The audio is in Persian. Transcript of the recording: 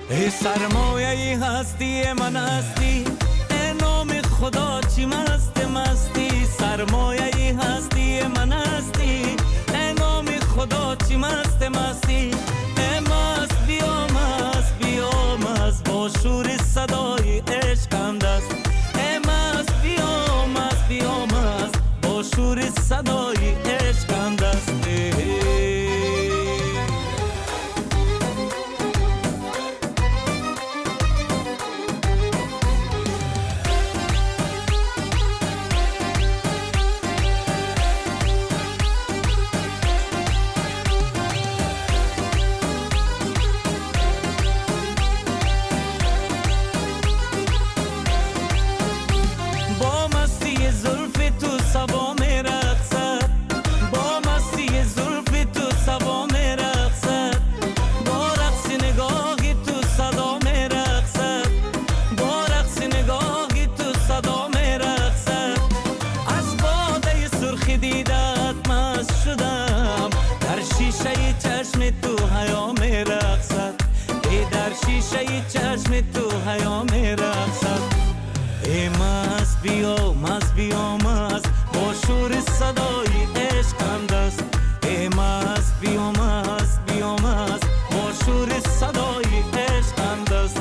ای سرمایه هستی من هستی، ای نام خدا چی مست مستی. سرمایه هستی من هستی، ای نام خدا چی مست مستی. ای مست بیا مست بیا مست، با شور صدای عشقم دست. ای مست بیا مست، با شور صدای عشقم دست. چشم تو حیا می رقصد، ای در شیشه چشم تو حیا می رقصد. ای مست بیا مست، با شور صدای عشقم دست. ای مست بیا مست، با شور صدای عشقم دست.